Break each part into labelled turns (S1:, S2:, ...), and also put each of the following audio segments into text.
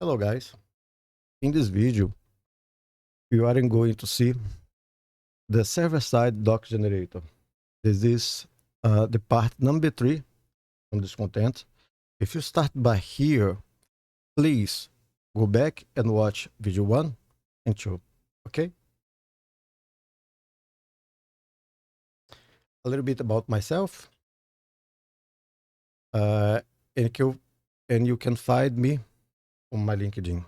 S1: Hello guys, in this video you are going to see the server-side doc generator. This is the part number 3 from this content. If you start by here, please go back and watch video 1 and 2, okay? A little bit about myself, uh, and you can find me on my LinkedIn.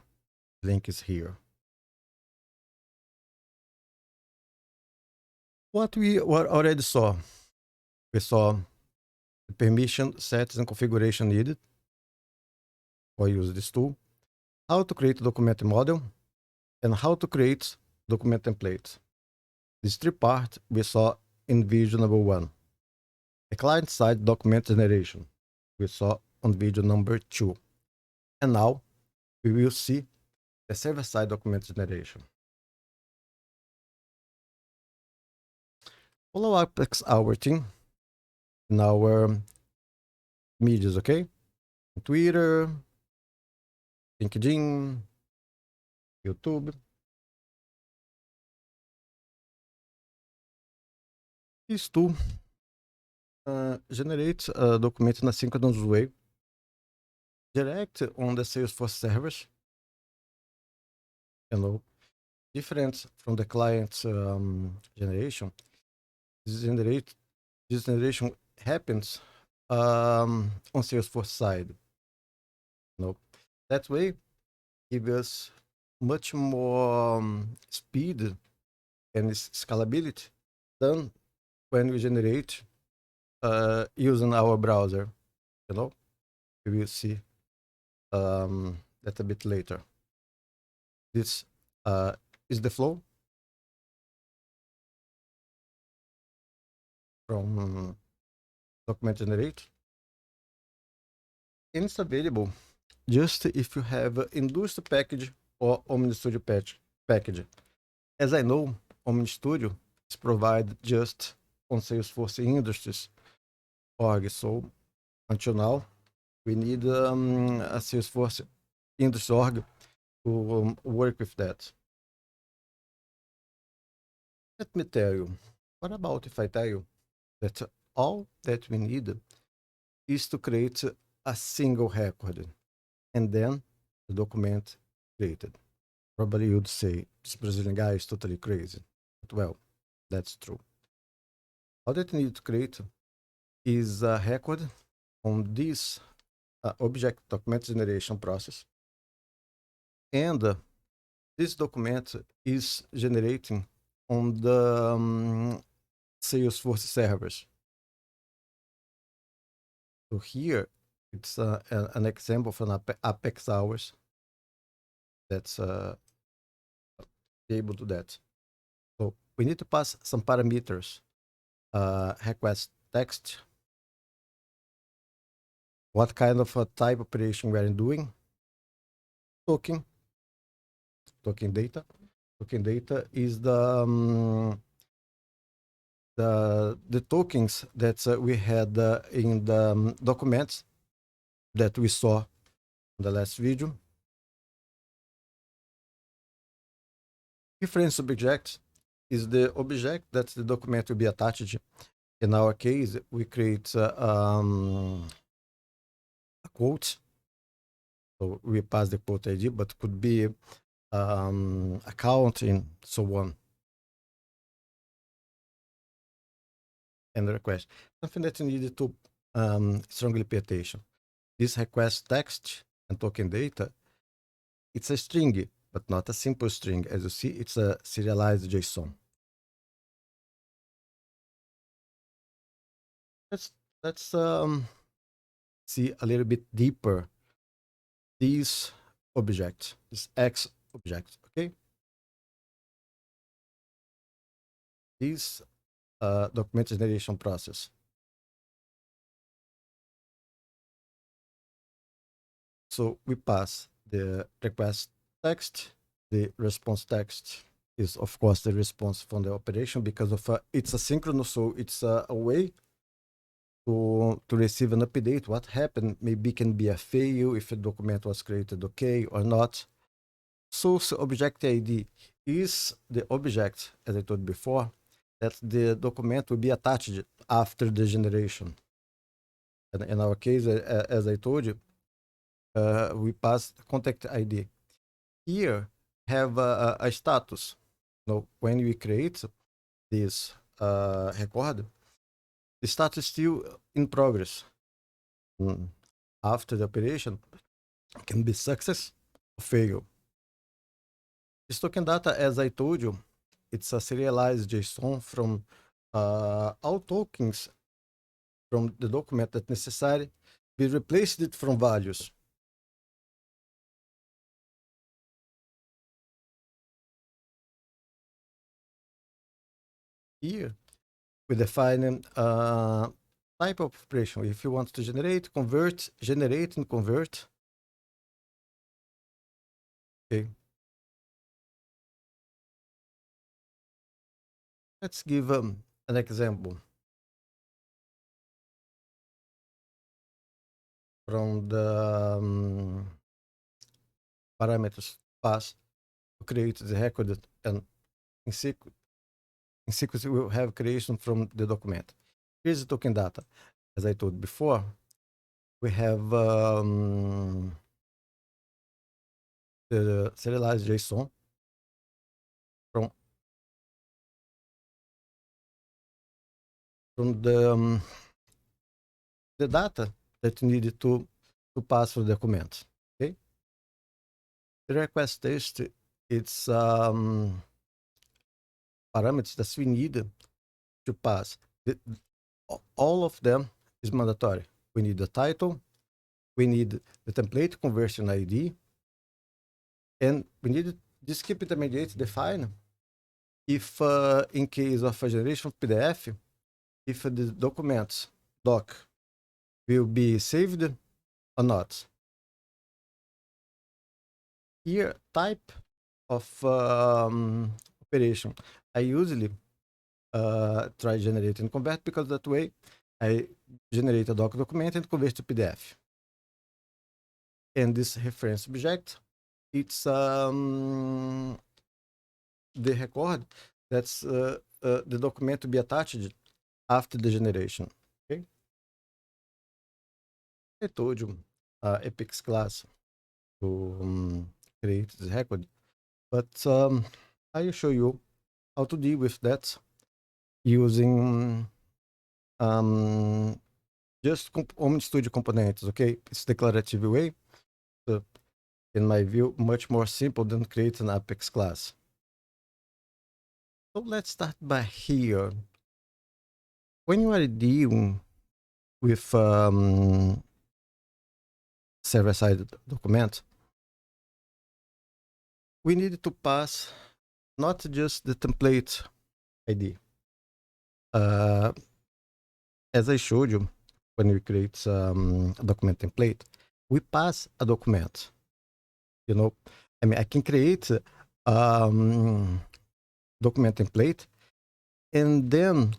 S1: Link is here. What we already saw, we saw the permission sets and configuration needed for use this tool, how to create a document model, and how to create document templates. These three parts we saw in video number 1. The client-side document generation we saw on video number 2. And now we will see the server-side document generation. Follow up our team in our medias, okay? Twitter, LinkedIn, YouTube. This tool generates a document in a synchronous way, direct on the Salesforce servers. Different from the client generation. This generation happens on Salesforce side. That way gives us much more speed and scalability than when we generate using our browser. We will see that a bit later. This is the flow from document generate. And it's available just if you have induced package or OmniStudio package. As I know, OmniStudio is provided just on Salesforce Industries org. So until now, we need a Salesforce Industries org to work with that. Let me tell you, what about if I tell you that all that we need is to create a single record and then the document created? Probably you'd say, this Brazilian guy is totally crazy. But well, that's true. All that you need to create is a record on this object document generation process. And this document is generating on the Salesforce servers. So here, it's an example from Apex hours that's able to do that. So we need to pass some parameters. Request text, what kind of a type operation we are doing, token data. Token data is the tokens that we had in the documents that we saw in the last video. Reference object is the object that the document will be attached. In our case, we create a quote. So we pass the quote ID, but could be account and so on. And the request. Something that you need to strongly pay attention. This request text and token data, it's a string, but not a simple string. As you see, it's a serialized JSON. Let's see a little bit deeper this object, this X object, okay? This document generation process. So we pass the request text, the response text is of course the response from the operation because of it's asynchronous, so it's a way to receive an update. What happened? Maybe can be a fail if a document was created okay or not. Source object ID is the object, as I told before, that the document will be attached after the generation. And in our case, as I told you, we pass contact ID. Here have a status. When we create this record, the status is still in progress. After the operation, can be success or fail. This token data, as I told you, it's a serialized JSON from all tokens from the document that necessary be replaced it from values. Here, we define type of operation. If you want to generate, convert, generate, and convert. Okay. Let's give an example from the parameters passed to create the record, and in sequence we will have creation from the document. Here's the token data. As I told before, we have the serialized JSON from the data that you needed to pass through the document. Okay. The request test, it's parameters that we need to pass. All of them is mandatory. We need the title, we need the template conversion ID, and we need this skip intermediate define if in case of a generation of PDF, if the documents doc will be saved or not. Here, type of operation. I usually try generate and convert because that way I generate a document and convert to PDF. And this reference object, it's the record that's the document to be attached after the generation. Okay. I told you Epix class to create this record, but I will show you how to deal with that using just OmniStudio components. Okay, it's declarative way. So in my view, much more simple than create an Apex class. So let's start by here. When you are dealing with server-side document, we need to pass not just the template ID. As I showed you, when we create a document template, we pass a document. You know, I mean, I can create document template and then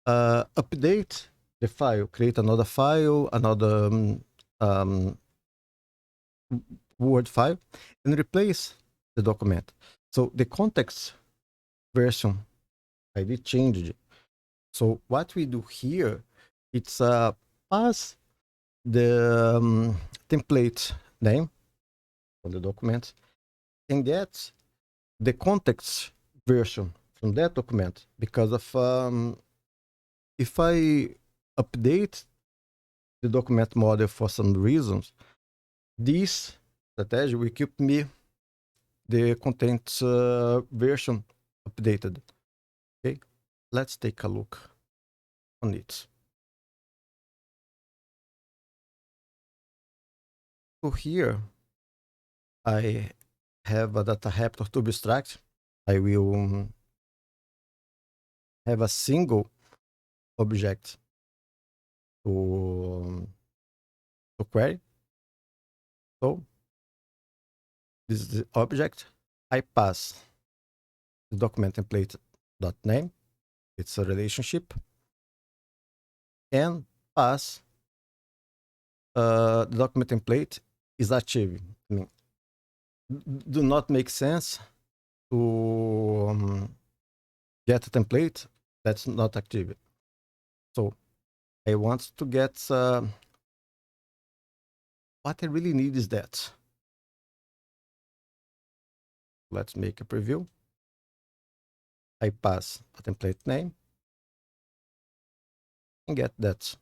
S1: update the file, create another file, another Word file, and replace the document. So the context version ID changed. So what we do here, it's pass the template name of the document and get the context version from that document, because of if I update the document model for some reasons, this strategy will keep me the contents version updated. Okay, let's take a look on it. So here I have a data raptor to abstract. I will have a single object to query. So this is the object. I pass the document template dot name. It's a relationship, and pass the document template is active. I mean, do not make sense to get a template that's not active. So I want to get what I really need is that. Let's make a preview. I pass a template name and get that.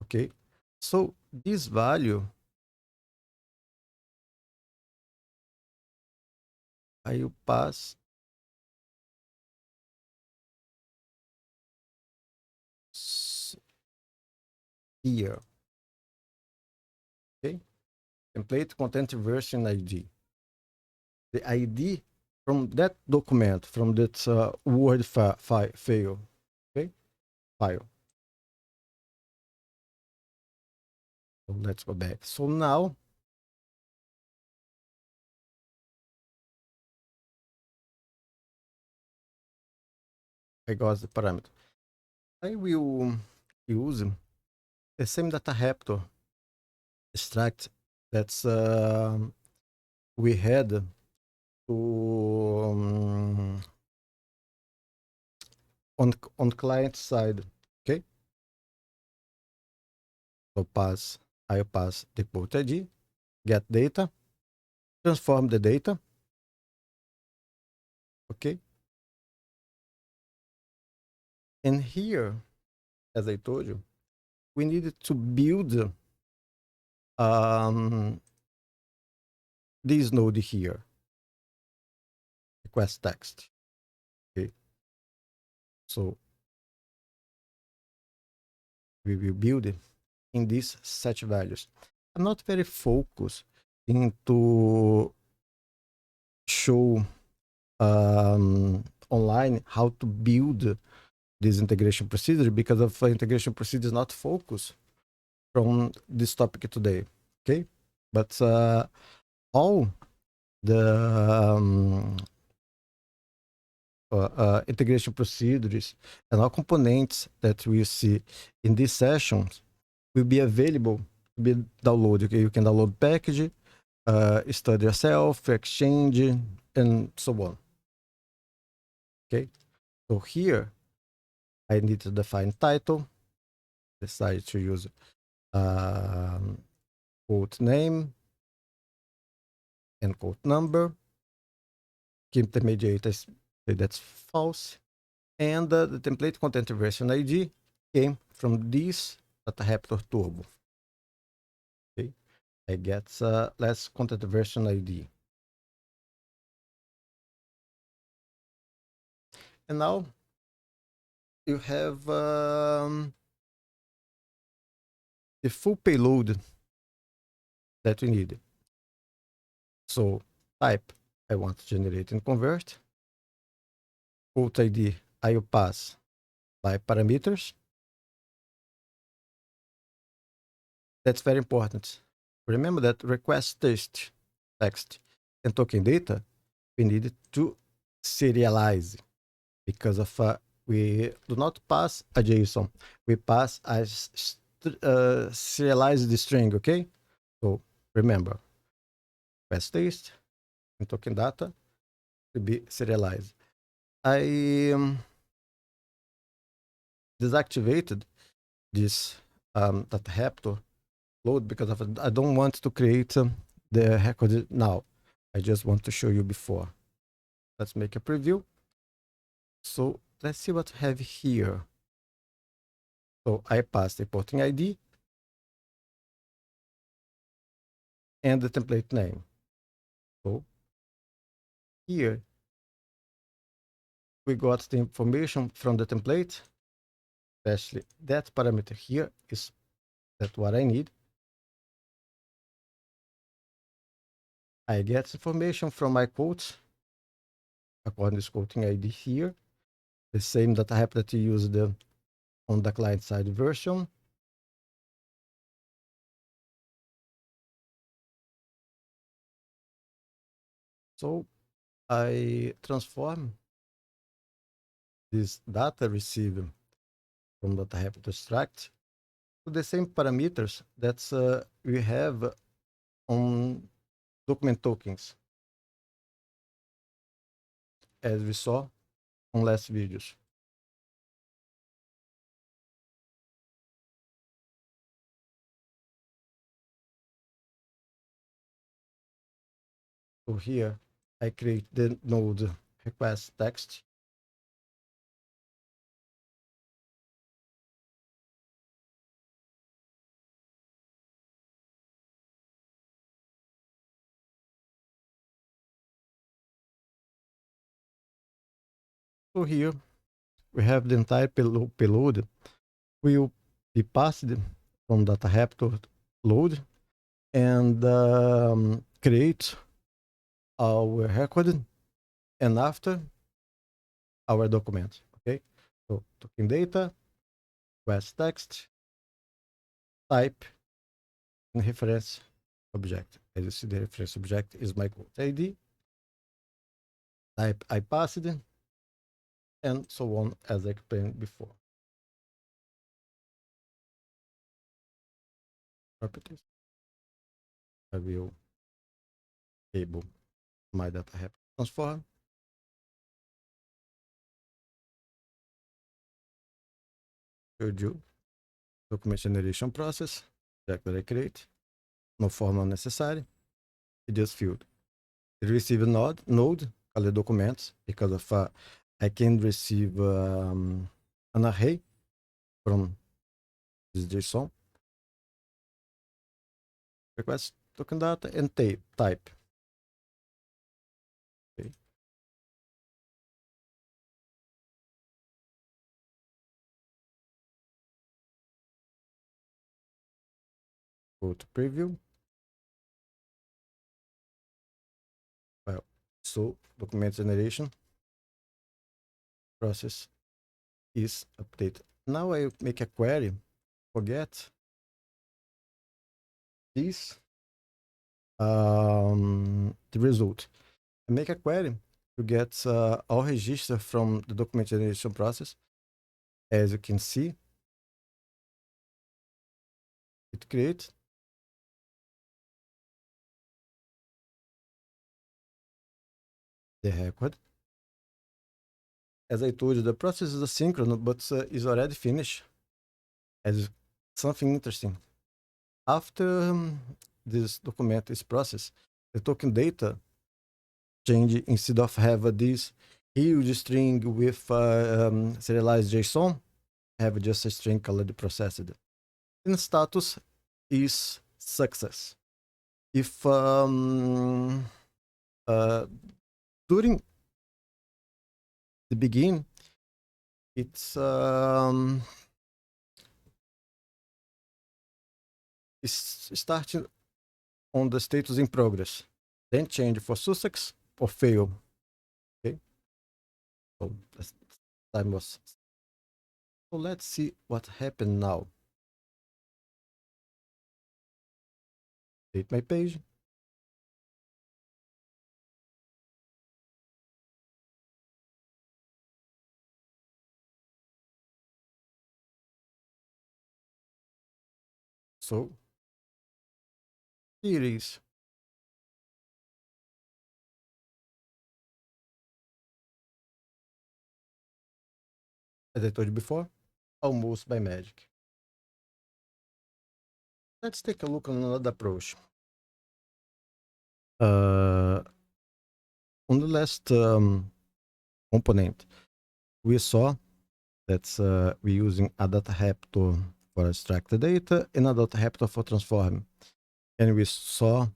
S1: Okay. So this value, I will pass here. Okay. Template content version ID. The ID from that document, from that Word file. Okay. File. So let's go back. So now I got the parameter. I will use the same data raptor extract that's we had to on client side. Okay. So I'll pass the port ID, get data, transform the data. Okay. And here, as I told you, we needed to build this node here, request text. Okay. So we will build it in these set values. I'm not very focused into show online how to build this integration procedure because of integration procedure is not focused from this topic today. Okay, but all the integration procedures and all components that we see in these sessions will be available to be downloaded. Okay, you can download package, study yourself, exchange, and so on. Okay, so here I need to define title, decide to use quote name and quote number, intermediate, that's false, and the template content version ID came from this data raptor turbo. Okay, I get less content version ID. And now you have the full payload that we need. So type, I want to generate and convert. Quote ID, I will pass by parameters. That's very important. Remember that request text and token data, we need to serialize because of we do not pass a JSON. We pass a serialized string, okay? So remember, request text and token data to be serialized. I deactivated this data raptor load because of I don't want to create the record now. I just want to show you before. Let's make a preview. So let's see what I have here. So I passed the porting ID and the template name. So here we got the information from the template, especially that parameter here is that what I need. I get information from my quotes according to this quoting ID here, the same that I have that you used on the client side version. So I transform this data received from data happen to extract to the same parameters that we have on document tokens, as we saw on last videos. So here I create the node request text. So here we have the entire payload will be passed from data rep to load and create our record and after our document. Okay, so token data, request text, type, and reference object. As you see, the reference object is my quote ID. Type I passed, and so on, as I explained before. Properties. I will enable my data rep transform. Showed you document generation process, object that I create, no formal necessary. It just field. It receive a node called documents because of I can receive an array from this JSON request token data and type. Okay. Go to preview. Well, so document generation process is updated. Now I make a query, forget this the result. I make a query to get all register from the document generation process. As you can see, it creates the record. As I told you, the process is asynchronous, but is already finished. As something interesting. After this document is processed, the token data change instead of have this huge string with serialized JSON, have just a string called processed. And status is success. If during the begin, it's starting on the status in progress, then change for success or fail. Okay, so the time was. So let's see what happened now. Update my page. So here it is. As I told you before, almost by magic. Let's take a look on another approach. On the last component, we saw that we're using a data raptor for extract the data and a data raptor for transform. And we saw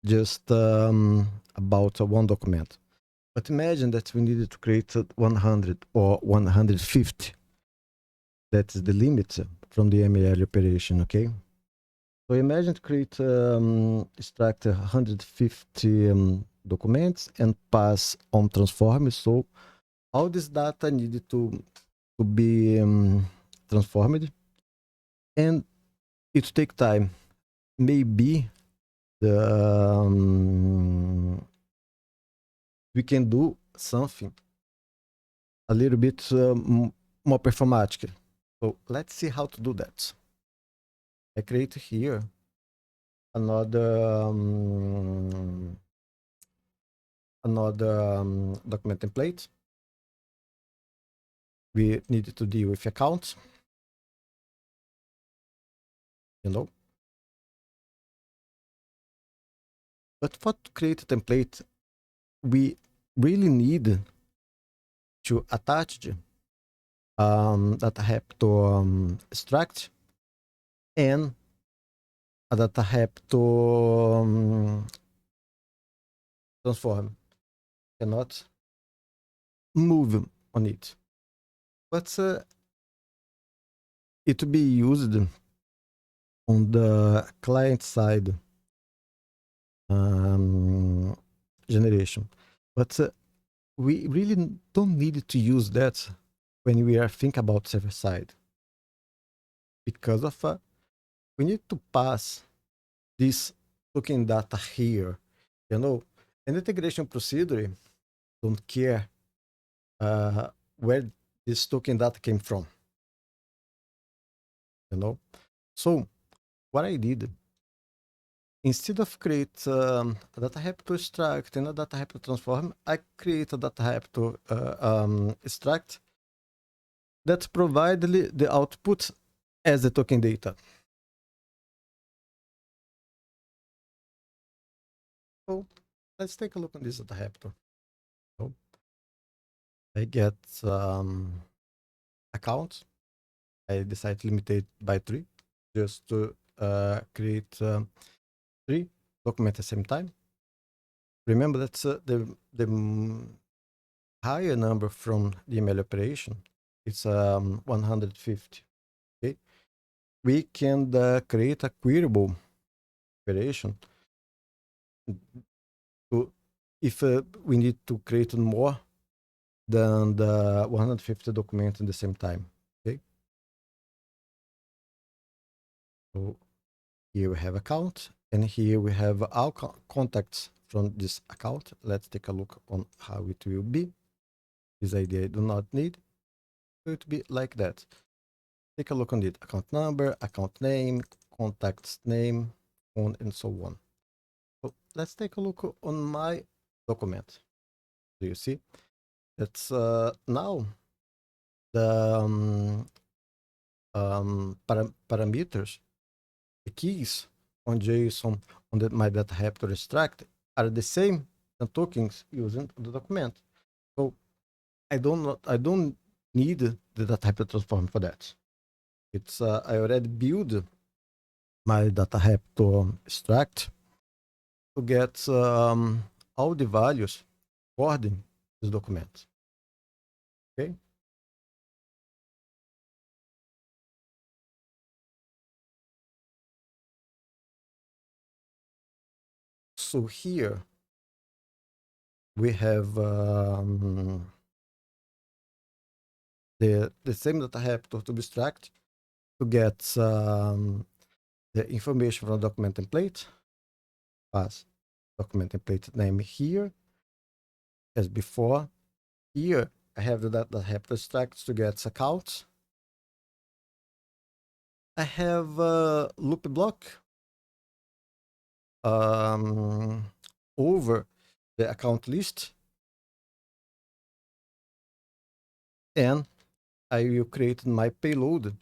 S1: just about one document. But imagine that we needed to create 100 or 150. That is the limit from the ML operation, okay? So imagine to create, extract 150 documents and pass on transform. So all this data needed to be transformed, and it take time. Maybe the we can do something a little bit more performatic. So let's see how to do that. I create here another document template. We need to deal with accounts, you know. But for to create a template, we really need to attach data type to extract and a data type to transform. Cannot move on it. But it will be used on the client side generation. But we really don't need to use that when we are thinking about server side, because of we need to pass this token data here, you know. And integration procedure don't care where this token data came from, you know. So what I did, instead of create a data type to extract and a data type to transform, I create a data type to extract that provide the output as the token data. So let's take a look on this data type. So I get account. I decide to limit it by 3, just to create 3 documents at the same time. Remember that's the higher number from the email operation. It's 150. Okay, we can create a queryable operation to, if we need to create more than the 150 documents at the same time. Okay, so here we have account, and here we have our contacts from this account. Let's take a look on how it will be. This idea I do not need. It will be like that. Take a look on it. Account number, account name, contacts name, phone, and so on. So let's take a look on my document. Do you see? That's now the parameters, the keys on JSON on my data type to extract are the same as tokens using the document. So I don't need the data type to transform for that. It's I already build my data type to extract to get all the values according this document. Okay. So here we have the same data type to extract to get the information from the document template. Pass document template name here as before. Here I have the data type to extract to get accounts. I have a loop block over the account list, and I will create my payload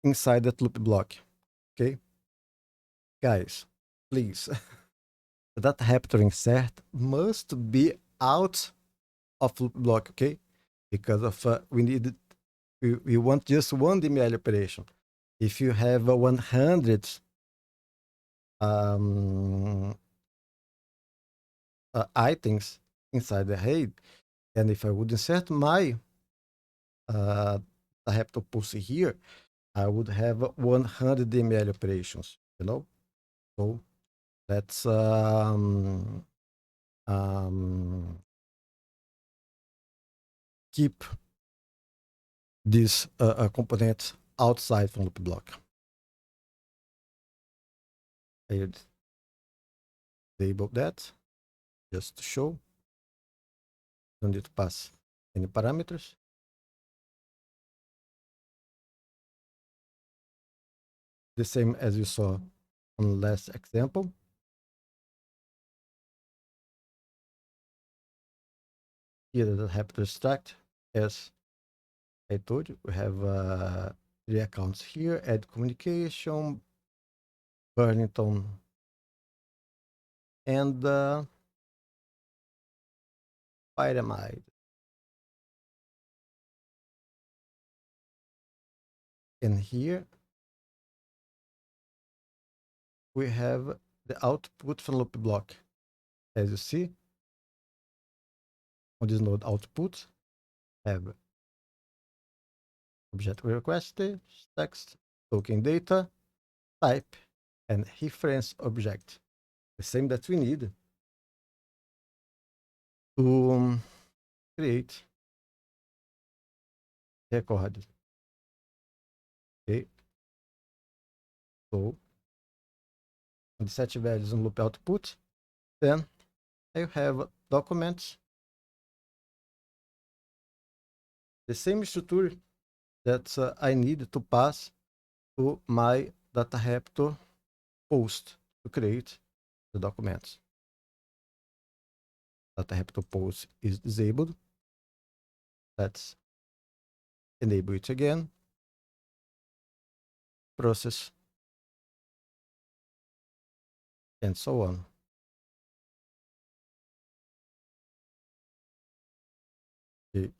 S1: inside that loop block. Okay, guys, please, that to insert must be out of loop block. Okay, because of we want just one DML operation. If you have 100 items inside the head, and if I would insert my I have to post here, I would have 100 DML operations, you know. So let's keep this component outside from loop block. I disable that just to show. Don't need to pass any parameters. The same as you saw on the last example. Here the Raptor extract, as I told you, we have 3 accounts here: Add Communication, Burlington, and Pyramide. And here we have the output from loop block. As you see, on this node output, have object requested, text, token data, type, and reference object. The same that we need to create record. Okay, so the set values on loop output, then I have documents, the same structure that I need to pass to my data raptor post to create the documents. Data raptor post is disabled. Let's enable it again. Process, and so on. Okay.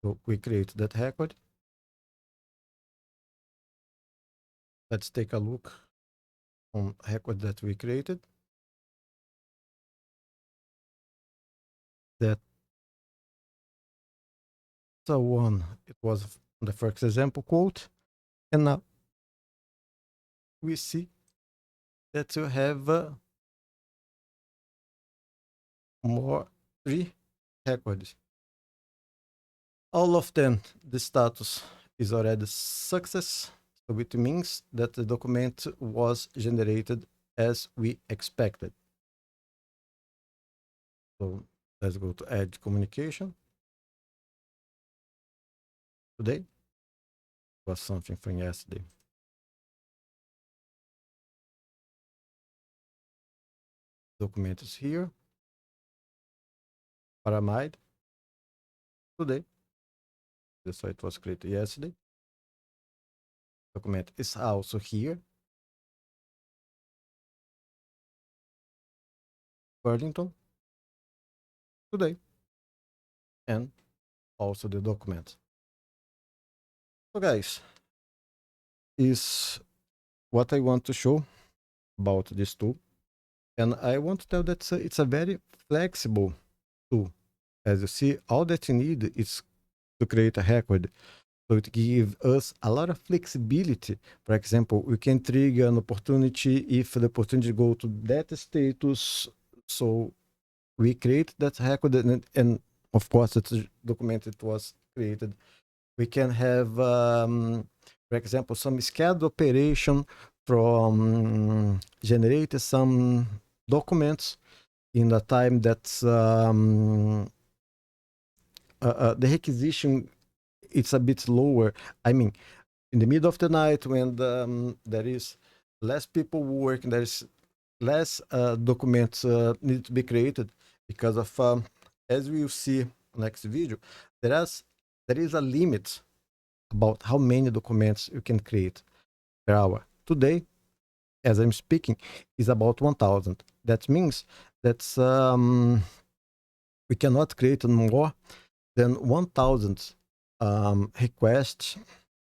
S1: So we create that record. Let's take a look on record that we created. That one, it was the first example quote, and now we see that you have more 3 records. All of them, the status is already success, so it means that the document was generated as we expected. So let's go to add communication. Today was something from yesterday. Document is here. Pyramide. Today. So it was created yesterday. Document is also here. Burlington. Today. And also the document. So guys, is what I want to show about this tool. And I want to tell that it's a very flexible tool. As you see, all that you need is to create a record. So it gives us a lot of flexibility. For example, we can trigger an opportunity if the opportunity go to that status. So we create that record, and of course, it's documented, it was created. We can have, for example, some scheduled operation from generate some documents in the time that the requisition it's a bit lower. I mean, in the middle of the night when there is less people working, there is less documents need to be created because of, as we will see next video, there is a limit about how many documents you can create per hour. Today, as I'm speaking, is about 1,000. That means that we cannot create more than 1,000 requests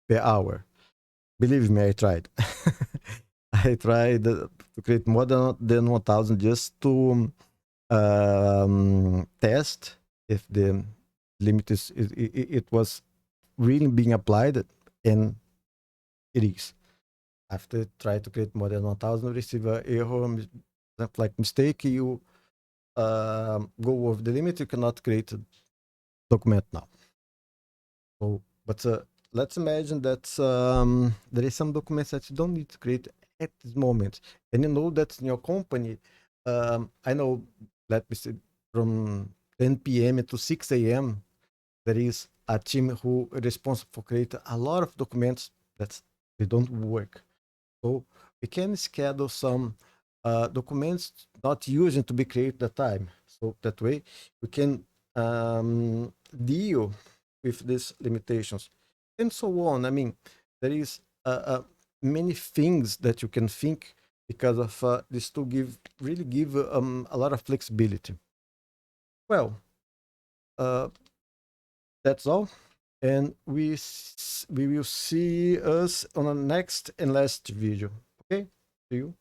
S1: per hour. Believe me, I tried. I tried to create more than 1,000 just to test if the limit it was really being applied, and it is. After try to create more than 1,000, receive an error like mistake. You go over the limit. You cannot create a document now. So, but let's imagine that there is some documents that you don't need to create at this moment, and you know that in your company, I know, let me say, from 10 p.m. to 6 a.m., there is a team who is responsible for creating a lot of documents that they don't work. So we can schedule some documents not using to be created at the time. So that way we can deal with these limitations and so on. I mean, there is many things that you can think because of this to really give a lot of flexibility. Well, uh, that's all, and we will see us on the next and last video. Okay, see you.